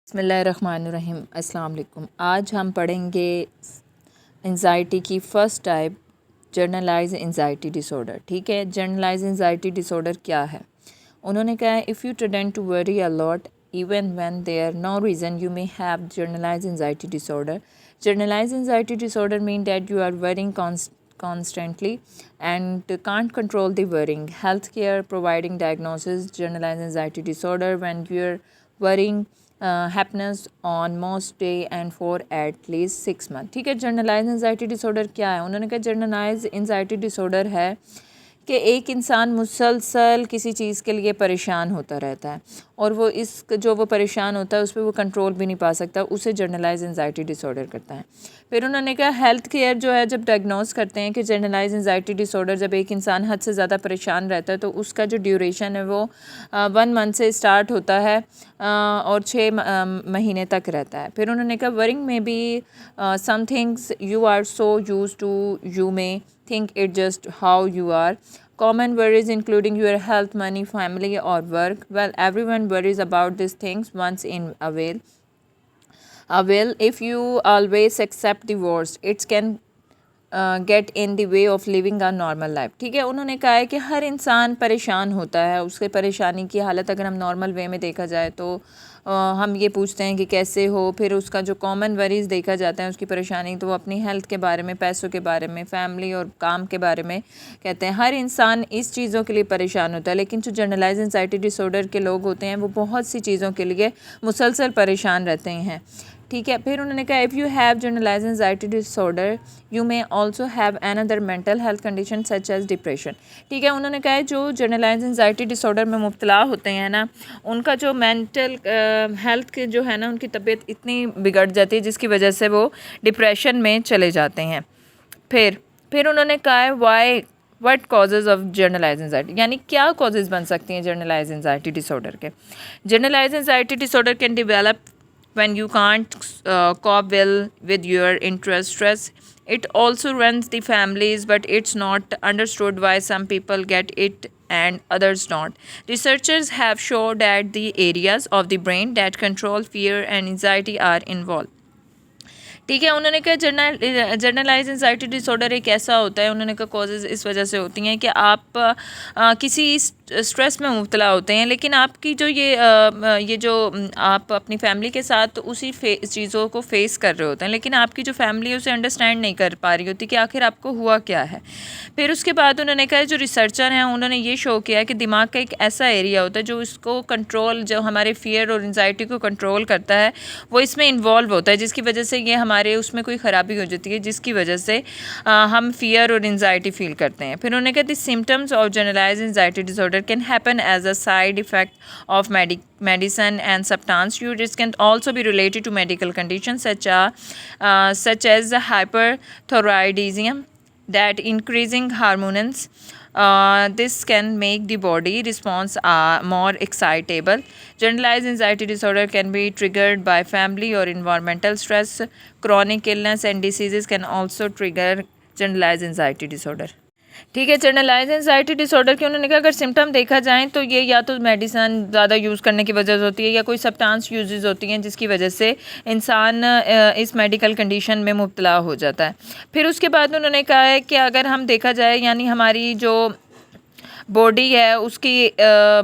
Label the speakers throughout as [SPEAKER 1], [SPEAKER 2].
[SPEAKER 1] बिस्मिल्लाहिर्रहमानिर्रहीम। अस्सलाम वालेकुम। आज हम पढ़ेंगे एंजाइटी की first type, generalized anxiety disorder. ठीक है, जर्नलाइज एंजाइटी डिसऑर्डर क्या है? उन्होंने कहा है if you tend to worry a lot even when there no reason, you may have generalized anxiety disorder. Generalized anxiety disorder means that you are worrying constantly and can't control the worrying. Healthcare providing diagnosis generalized anxiety disorder when you're worrying happiness on most day and for at least 6 months. ठीक है, generalise anxiety disorder क्या है? उन्होंने कहा generalise anxiety disorder है कि एक इंसान मुसलसल किसी चीज़ के लिए परेशान होता रहता है और वो परेशान होता है उस पर वो कंट्रोल भी नहीं पा सकता, उसे जर्नलाइज एंजाइटी डिसऑर्डर करता है। फिर उन्होंने कहा हेल्थ केयर जो है जब डायग्नोस करते हैं कि जर्नलाइज एंजाइटी डिसऑर्डर, जब एक इंसान हद से ज़्यादा परेशान रहता है तो उसका जो ड्यूरेशन है वो 1 मंथ से स्टार्ट होता है और 6 महीने तक रहता है। फिर उन्होंने कहा वरिंग में be some things you are so use to, you may think it just how you are. Common worries including your health, money, family or work. Well, everyone worries about these things once in a while. If you always accept the worst, it can get in the way of living a normal life. ठीक है, उन्होंने कहा है कि हर इंसान परेशान होता है, उसके परेशानी की हालत अगर हम नॉर्मल वे में देखा जाए तो हम ये पूछते हैं कि कैसे हो। फिर उसका जो कॉमन वरीज़ देखा जाता है उसकी परेशानी, तो वो अपनी हेल्थ के बारे में, पैसों के बारे में, फैमिली और काम के बारे में कहते हैं। हर इंसान इस चीज़ों के लिए परेशान होता है, लेकिन जो जनरलाइज एंजाइटी डिसऑर्डर के लोग होते हैं वो बहुत सी चीज़ों के लिए मुसलसल परेशान रहते हैं। ठीक है, फिर उन्होंने कहा if you have generalize anxiety disorder you may also have another mental health condition such as depression. ठीक है, उन्होंने कहा है जो जनरलाइज एंजाइटी डिसऑर्डर में मुब्तला होते हैं ना, उनका जो मेंटल हेल्थ के जो है ना, उनकी तबीयत इतनी बिगड़ जाती है जिसकी वजह से वो डिप्रेशन में चले जाते हैं। फिर उन्होंने कहा है why what causes of generalized anxiety, यानी क्या कॉजेज़ बन सकती हैं जर्नलाइज एंजाइटी डिसऑर्डर के। Generalized anxiety disorder can develop when you can't cope well with your interest stress. It also runs the families, but it's not understood why some people get it and others don't. Researchers have shown that the areas of the brain that control fear and anxiety are involved. ठीक है, उन्होंने कहा generalized anxiety disorder एक ऐसा होता है, उन्होंने कहा कॉजेज़ इस वजह से होती हैं कि आप किसी स्ट्रेस में मुब्तला होते हैं, लेकिन आपकी जो ये जो आप अपनी फैमिली के साथ उसी चीज़ों को फेस कर रहे होते हैं, लेकिन आपकी जो फैमिली है उसे अंडरस्टैंड नहीं कर पा रही होती कि आखिर आपको हुआ क्या है। फिर उसके बाद उन्होंने कहा जो रिसर्चर हैं उन्होंने ये शो किया है कि दिमाग का एक ऐसा एरिया होता है जो इसको कंट्रोल, जो हमारे फियर और एंजाइटी को कंट्रोल करता है, वो इसमें इन्वॉल्व होता है, जिसकी वजह से ये हमारे उसमें कोई ख़राबी हो जाती है, जिसकी वजह से हम फियर और एंजाइटी फील करते हैं। फिर उन्होंने कहा the symptoms of generalize anxiety disorder can happen as a side effect of medicine and substance use. It can also be related to medical conditions such as hyperthyroidism that increasing hormones. This can make the body response more excitable. Generalized anxiety disorder can be triggered by family or environmental stress. Chronic illness and diseases can also trigger generalized anxiety disorder. ठीक है, generalise anxiety disorder के उन्होंने कहा अगर symptom देखा जाए तो ये या तो मेडिसिन ज़्यादा यूज़ करने की वजह से होती है या कोई सब्सटेंस यूजेस होती हैं जिसकी वजह से इंसान इस मेडिकल कंडीशन में मुब्तला हो जाता है। फिर उसके बाद उन्होंने कहा है कि अगर हम देखा जाए, यानी हमारी जो बॉडी है उसकी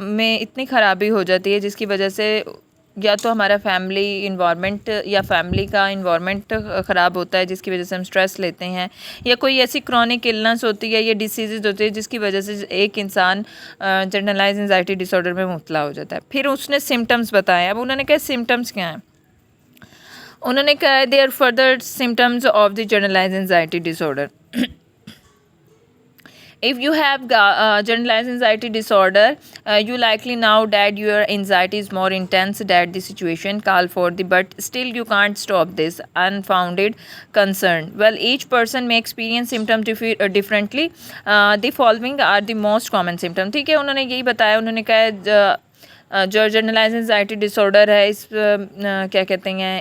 [SPEAKER 1] में इतनी ख़राबी हो जाती है जिसकी वजह से या तो हमारा फैमिली इन्वायरमेंट या फैमिली का इन्वायरमेंट ख़राब होता है जिसकी वजह से हम स्ट्रेस लेते हैं, या कोई ऐसी क्रॉनिक इलनेस होती है या डिसीज़ होती है जिसकी वजह से एक इंसान जनरलाइज एंजाइटी डिसऑर्डर में मुब्तला हो जाता है। फिर उसने सिम्टम्स बताए। अब उन्होंने कहा सिम्टम्स क्या हैं? उन्होंने कहा there further symptoms of the generalize anxiety disorder. If you have generalized anxiety disorder, you likely know that your anxiety is more intense than the situation call for but still you can't stop this unfounded concern. Well, each person may experience symptoms differently. The following are the most common symptoms. ठीक है, उन्होंने यही बताया। उन्होंने कहा जो generalise anxiety disorder है इस क्या कहते हैं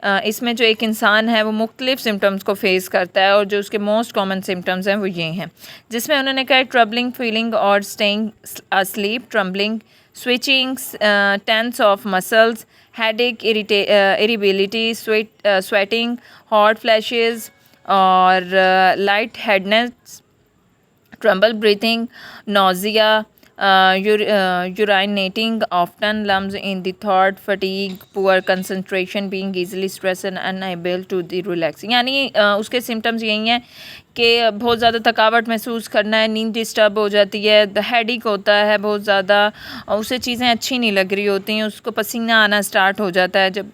[SPEAKER 1] इसमें जो एक इंसान है वो मुख्तलिफ सिम्टम्स को फेस करता है, और जो उसके मोस्ट कॉमन सिम्टम्स हैं वो ये हैं, जिसमें उन्होंने कहा ट्रबलिंग फीलिंग और staying asleep, trembling switching, tense of muscles, headache, irritability, sweating, hot flashes, or lightheadedness, trouble breathing, nausea, urinating, often lumps in the throat, fatigue, poor concentration, being easily stressed and unable to the relax. यानी उसके symptoms यही हैं कि बहुत ज़्यादा थकावट महसूस करना है, नींद डिस्टर्ब हो जाती है, हेडेक होता है बहुत ज़्यादा, उसे चीज़ें अच्छी नहीं लग रही होती हैं, उसको पसीना आना स्टार्ट हो जाता है जब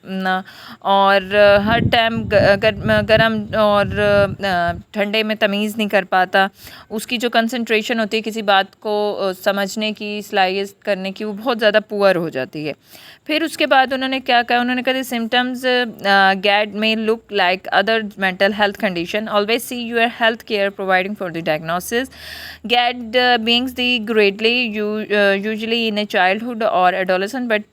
[SPEAKER 1] और हर टाइम गर्म और ठंडे में तमीज़ नहीं कर पाता, उसकी जो कंसंट्रेशन होती है किसी बात को समझने की, स्लाइस करने की, वो बहुत ज़्यादा पुअर हो जाती है. फिर उसके बाद उन्होंने क्या कहा, उन्होंने कहा सिम्टम्स गैड में look like other mental health condition, always see your health care providing for the diagnosis. GAD beings the greatly usually in a childhood or adolescent, but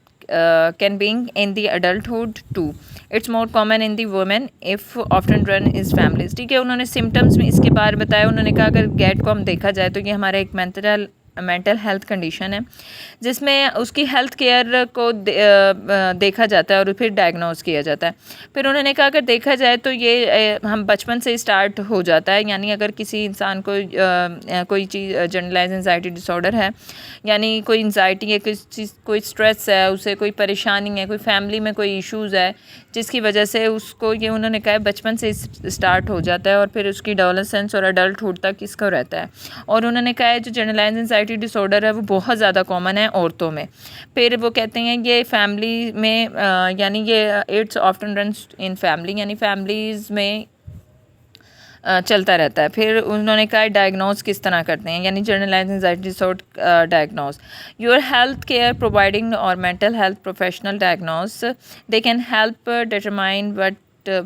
[SPEAKER 1] can being in the adulthood too. It's more common in the women if often run is families. ठीक है, उन्होंने symptoms में इसके बारे बताया. उन्होंने कहा अगर गैड को हम देखा जाए तो ये हमारा एक मेंटल हेल्थ कंडीशन है जिसमें उसकी हेल्थ केयर को देखा जाता है और फिर डायग्नोज किया जाता है. फिर उन्होंने कहा अगर देखा जाए तो ये हम बचपन से स्टार्ट हो जाता है. यानी अगर किसी इंसान को कोई चीज़ जनरलाइज एंजाइटी डिसऑर्डर है, यानी कोई एंजाइटी है, कोई स्ट्रेस है, उसे कोई परेशानी है, कोई फैमिली में कोई इश्यूज़ है जिसकी वजह से उसको, ये उन्होंने कहा बचपन से स्टार्ट हो जाता है और फिर उसकी एडोलेसेंस और अडल्टहुड तक इसको रहता है. और उन्होंने कहा है जो जनरलाइज एंजाइटी डिसऑर्डर है वो बहुत ज़्यादा कॉमन है औरतों में. फिर वो कहते हैं ये फैमिली में यानी ये it's often runs in family, यानी फैमिलीज़ में चलता रहता है. फिर उन्होंने कहा डायग्नोज किस तरह करते हैं, यानी generalise anxiety disorder diagnose. Your health care providing or mental health professional diagnose, they can help determine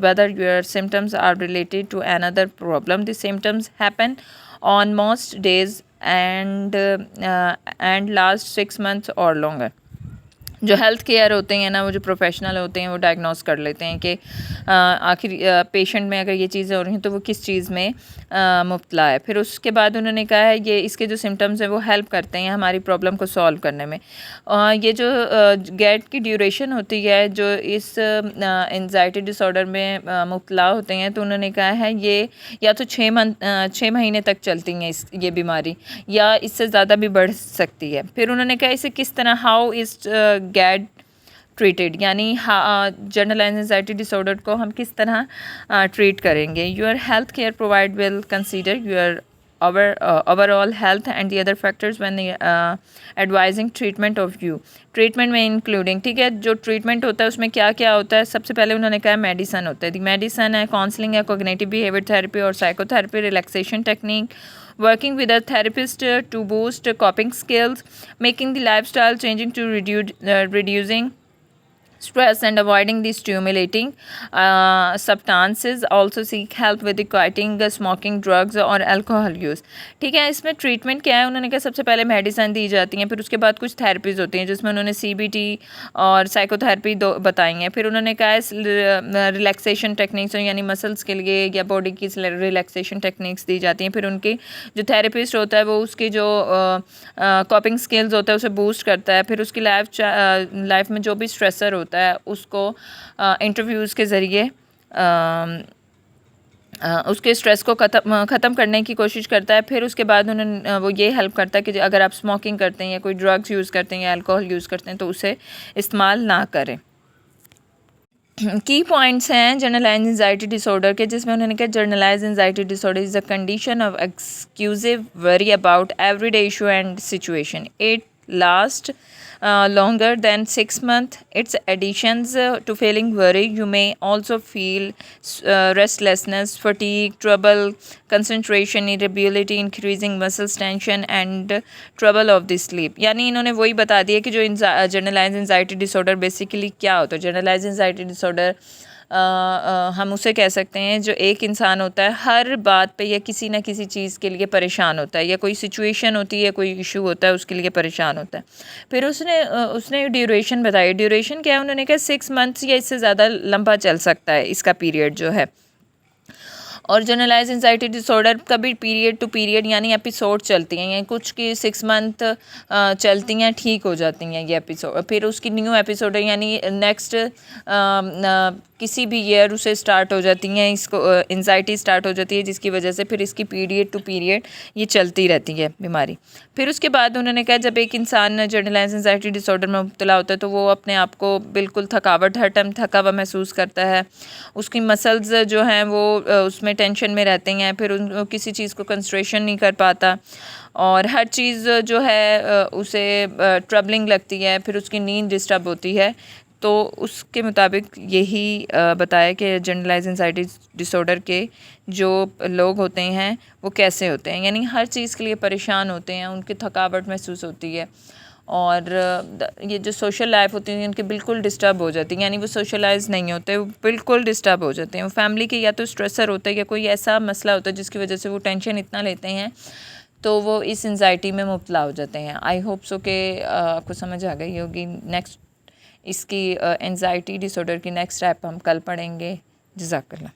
[SPEAKER 1] whether your symptoms are related to another problem. The symptoms happen on most days and last 6 months or longer. जो health care होते हैं ना, वो जो professional होते हैं वो diagnose कर लेते हैं कि आखिर पेशेंट में अगर ये चीज़ें हो रही हैं तो वो किस चीज़ में मुब्तला है. फिर उसके बाद उन्होंने कहा है ये इसके जो सिम्टम्स हैं वो हेल्प करते हैं हमारी प्रॉब्लम को सॉल्व करने में. ये जो गैड की ड्यूरेशन होती है जो इस एंजाइटी डिसऑर्डर में मुब्तला होते हैं, तो उन्होंने कहा है ये या तो 6 महीने तक चलती हैं ये बीमारी, या इससे ज़्यादा भी बढ़ सकती है. फिर उन्होंने कहा इसे किस तरह, हाउ इज गैड ट्रीटेड, यानी जनरलाइज एंजाइटी डिसऑर्डर को हम किस तरह ट्रीट करेंगे. Your health care provide will consider your overall health and the other factors when advising treatment of you. Treatment में इंक्लूडिंग, ठीक है, जो ट्रीटमेंट होता है उसमें क्या क्या होता है. सबसे पहले उन्होंने कहा मेडिसन होता है. दी मेडिसन है, काउंसलिंग है, कोग्निटिव बिहेवियर थेरेपी और psychotherapy, relaxation technique, working with a therapist to boost coping skills, making the lifestyle changing to reducing stress and avoiding the stimulating substances. Also seek help with the quitting smoking, drugs और alcohol use. ठीक है, इसमें treatment क्या है. उन्होंने कहा सबसे पहले मेडिसिन दी जाती हैं, फिर उसके बाद कुछ थेरेपीज़ होती हैं जिसमें उन्होंने CBT और साइकोथेरेपी बताई हैं. फिर उन्होंने कहा रिलैक्सेशन टेक्निक्स, यानी मसल्स के लिए या बॉडी की रिलैक्सेशन टेक्निक्स दी जाती हैं. फिर उनके जो थेरेपिस्ट होता है वो उसकी जो कॉपिंग स्किल्स होता है उसे बूस्ट करता है. फिर उसकी लाइफ में जो भी स्ट्रेसर होता है उसको इंटरव्यूज़ के ज़रिए उसके स्ट्रेस को ख़त्म करने की कोशिश करता है. फिर उसके बाद उन्होंने वो ये हेल्प करता है कि अगर आप स्मोकिंग करते हैं या कोई ड्रग्स यूज़ करते हैं या अल्कोहल यूज़ करते हैं तो उसे इस्तेमाल ना करें. की पॉइंट्स हैं जनरलाइज एंजाइटी डिसऑर्डर के, जिसमें उन्होंने कहा generalise anxiety disorder is a condition of excessive worry about everyday issue and situation. It last longer than 6 months. Its additions to feeling worry, you may also feel restlessness, fatigue, trouble, concentration, irritability, increasing muscle tension and trouble of the sleep. यानी इन्होंने वही बता दिया कि जो generalise anxiety disorder basically क्या होता है. जनरलाइज एंजाइटी डिसऑर्डर हम उसे कह सकते हैं जो एक इंसान होता है हर बात पे या किसी ना किसी चीज़ के लिए परेशान होता है, या कोई सिचुएशन होती है, कोई इशू होता है उसके लिए परेशान होता है. फिर उसने ड्यूरेशन बताई. ड्यूरेशन क्या है, उन्होंने कहा 6 मंथ्स या इससे ज़्यादा लंबा चल सकता है इसका पीरियड जो है. और जनरलाइज एंजाइटी डिसऑर्डर का भी पीरियड टू पीरियड यानी एपिसोड चलती हैं, यानी कुछ की 6 मंथ चलती हैं, ठीक हो जाती हैं ये एपिसोड, फिर उसकी न्यू एपिसोड यानी नेक्स्ट किसी भी ईयर उसे स्टार्ट हो जाती हैं, इसको एंजाइटी स्टार्ट हो जाती है, जिसकी वजह से फिर इसकी पीरियड टू पीरियड ये चलती रहती है बीमारी। फिर उसके बाद उन्होंने कहा जब एक इंसान जनरलाइज एंजाइटी डिसऑर्डर में मुब्तला होता है तो वो अपने आप को बिल्कुल थकावट, हर टाइम थका हुआ महसूस करता है, उसकी मसल्स जो हैं वो उसमें टेंशन में रहते हैं, फिर उन किसी चीज़ को कंसंट्रेशन नहीं कर पाता और हर चीज़ जो है उसे ट्रबलिंग लगती है, फिर उसकी नींद डिस्टर्ब होती है। तो उसके मुताबिक यही बताया कि जनरलाइज एंजाइटी डिसऑर्डर के जो लोग होते हैं वो कैसे होते हैं, यानी हर चीज़ के लिए परेशान होते हैं, उनकी थकावट महसूस होती है और ये जो सोशल लाइफ होती है उनकी बिल्कुल डिस्टर्ब हो जाती है, यानी वो सोशलाइज नहीं होते, वो बिल्कुल डिस्टर्ब हो जाते हैं। वो फैमिली के या तो स्ट्रेसर होता है या कोई ऐसा मसला होता है जिसकी वजह से वो टेंशन इतना लेते हैं तो वो इस एंजाइटी में मुब्तला हो जाते हैं। आई होप सो कि आपको समझ आ गई होगी। नेक्स्ट इसकी एंजाइटी डिसऑर्डर की नेक्स्ट स्टेप हम कल पढ़ेंगे। जज़ाकल्लाह।